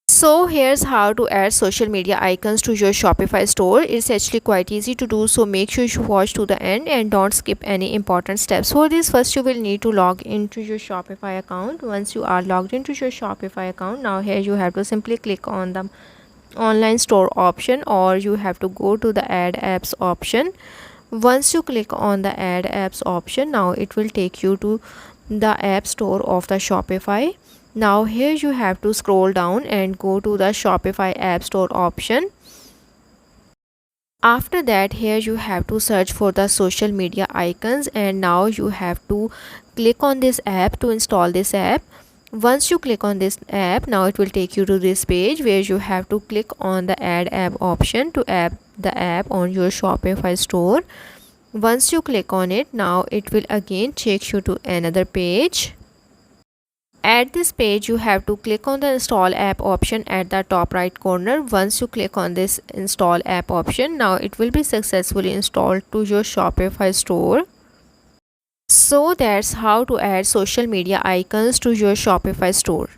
So here's how to add social media icons to your Shopify store. It's actually quite easy to do, so make sure you watch to the end and don't skip any important steps. For this, first you will need to log into your Shopify account. Once you are logged into your Shopify account, now here you have to simply click on the online store option, or you have to go to the add apps option. Once you click on the add apps option, now it will take you to the app store of the Shopify. Now here you have to scroll down and go to the Shopify app store option. After that, here you have to search for the social media icons, and now you have to click on this app to install this app. Once you click on this app, now it will take you to this page where you have to click on the add app option to add the app on your Shopify store. Once you click on it, now it will again take you to another page. At this page, you have to click on the install app option at the top right corner. Once you click on this install app option, now it will be successfully installed to your Shopify store. So that's how to add social media icons to your Shopify store.